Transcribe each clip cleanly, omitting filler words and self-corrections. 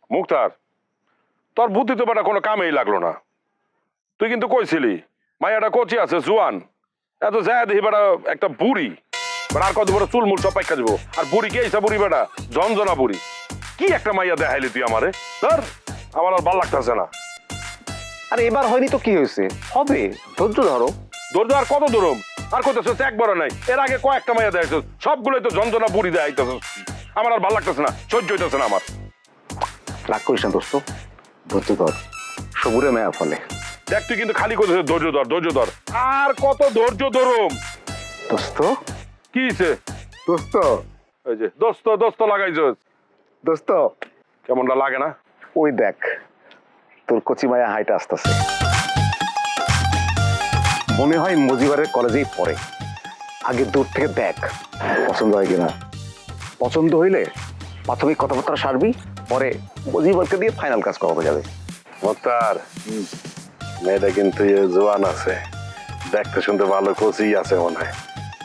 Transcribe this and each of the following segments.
মুক্তার, তোর বুদ্ধি তো বেটা কোনো কামেই লাগলো না। তুই কিন্তু কইছিলি মাইয়াটা কচি আছে, জোয়ান, এত যায় দেখি বেটা একটা বুড়ি, বেটা আর কত বড় চুলমুল সব পাইকা দিব। আর বুড়ি কে এইসা বুড়ি বেটা, ঝনঝনা বুড়ি। কি একটা মাইয়া দেখাইলি তুই আমারে, ধর আমার আর ভাল লাগতেছে না। আরে এবার হয়নি তো কি হয়েছে, হবে, ধৈর্য ধরো। ধৈর্য আর কত দূরম, আর কইতেছ একবারও নাই। এর আগে কয়েকটা মাইয়া দেখাইছ, সবগুলোই তো ঝনঝনা বুড়ি দেখাইতেছ। আমার আর ভাল লাগতেছে না, সহ্য হইতেছে না আমার। রাগ করিস না দোস্ত, ধৈর্য ধর, সবুরে মেয়া ফলে। দেখ তুই কিন্তু খালি করতেছ ধৈর্য ধর ধৈর্য ধর, আর কত ধৈর্য ধরুম। দোস্ত কি হইছে? দোস্ত ওই যে দোস্ত দোস্ত লাগাইছস, দোস্ত কেমনটা লাগে না? ওই দেখ তোর কচি মায়া হাইটা আসতেছে, মনে হয় মজিবারের কলেজেই পড়ে। আগে দূর থেকে দেখ পছন্দ হয় কিনা, পছন্দ হইলে প্রাথমিক কথাবার্তা সারবি, পরে মজিবারকে দিয়ে ফাইনাল কাজ করানো যাবে। মোক্তার, মেয়েটা কিন্তু জোয়ান আছে, দেখতে শুনতে ভালো, কচি আছে মনে হয়।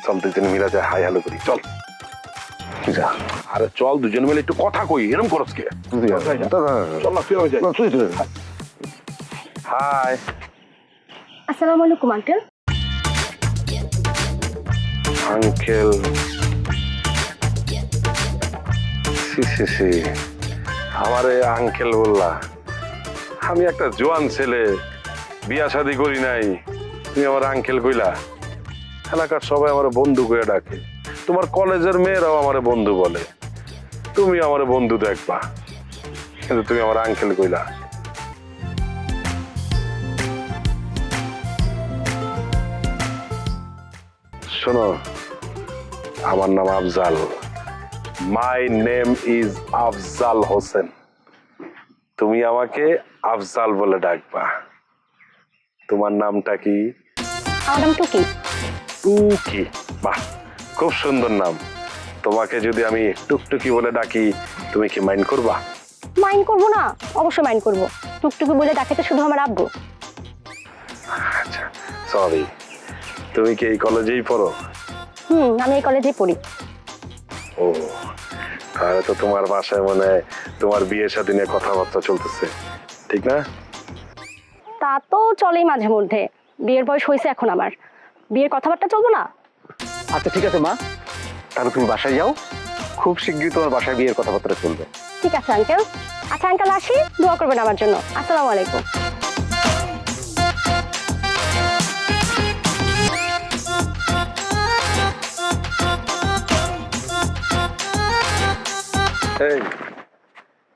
চল দুজন মিলে যায় হাই হ্যালো করি, চল। যা আরে চল দুজন মিলে একটু কথা কই, এরকম করস কে? চল না, তুই যাই। হাই। আসসালামু আলাইকুম আঙ্কেল। আঙ্কেল, সি সি সি, আমারে আঙ্কেল বললা? আমি একটা জোয়ান ছেলে, বিয়া শাদি করি নাই, তুমি আমার আঙ্কেল কইলা? এলাকার সবাই আমার বন্ধু কইয়া ডাকে, তোমার কলেজের মেয়েরাও আমার বন্ধু বলে। তুমি আমার বন্ধু দেখবা, কিন্তু তুমি আমার আঙ্কেল কইলা। শোনো, আমার নাম Afzal, my name is Afzal Hossain. তুমি আমাকে আফজাল বলে ডাকবা। তোমার নামটা কি? আমার নাম টুকি। টুকি, বাহ, খুব সুন্দর নাম। তোমাকে যদি আমি টুকটুকি বলে ডাকি, তুমি কি মাইন্ড করবা? মাইন্ড করবো না, অবশ্যই মাইন্ড করবো। টুকটুকি বলে ডাকে তো শুধু আমার আব্বু। আচ্ছা, সরি। তুমি কি এই কলেজেই পড়ো? আমি এই কলেজে পড়ি। ও, তাহলে তো তোমার বাসায় মনে হয় তোমার বিয়ের সাথে নিয়ে কথাবার্তা চলতেছে, ঠিক না? তা তো চলেই মাঝে মধ্যে, বিয়ের বয়স হয়েছে এখন আমার, বিয়ের কথাবার্তা চলবো না? আচ্ছা ঠিক আছে মা, তাহলে তুমি বাসায় যাও, খুব শিগগিরই তোমার বাসায় বিয়ের কথাবার্তা চলবে। ঠিক আছে আঙ্কেল। আচ্ছা আঙ্কেল, আসি, দোয়া করবেন আমার জন্য। আসসালামু আলাইকুম। এই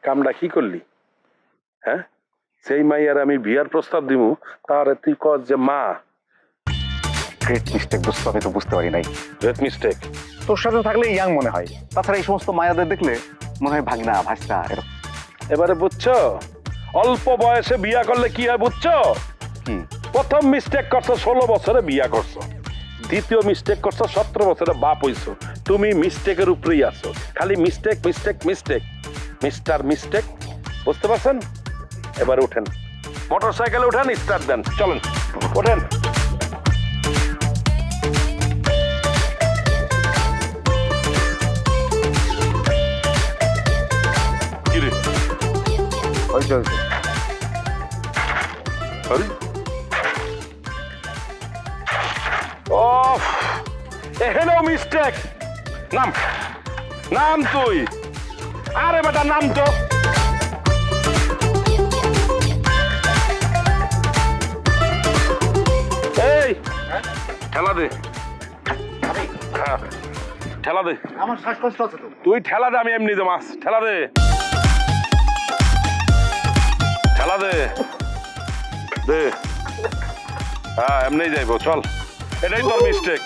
কামটা কি করলি? হ্যাঁ, সেই মাইয়ার আমি বিয়ার প্রস্তাব দিমু, তার তুই কস যে মা। গ্রেট মিস্টেক দোস্ত, আমি তো বুঝতে পারি নাই। Great mistake. তোর সাথে থাকলে ইয়াং মনে হয়, তাছাড়া এই সমস্ত মায়াদের দেখলে মনে হয় ভাগনা ভাইস্তা এরকম। এবারে বুঝছো, অল্প বয়সে বিয়া করলে কি হয় বুঝছো? কি? প্রথম মিস্টেক করছো 16 বছরে বিয়া করছো, দ্বিতীয় মিস্টেক করছো 17 বছরে বাপ হইছো। তুমি মিস্টেকের উপরেই আছো, খালি mistake mistake mistake, mister mistake. বুঝতে পারছেন? এবার উঠেন, মোটর সাইকেলে উঠেন, স্টার্ট দেন, চলেন ওঠেন। কি রে? হয়েছে হয়েছে। আরে ওফ, এখানেও মিস্টেক। নাম, নাম তুই। আরে বেটা নাম তো। এই ঠেলা দে। হ্যাঁ, ঠেলা দে। আমার শ্বাসকষ্ট আছে তো। তুই ঠেলা দে, আমি এমনি দে মাছ। ঠেলা দে, ঠেলা দে দে। হ্যাঁ, এমনি যাইবো, চল। এটাই তোর মিস্টেক।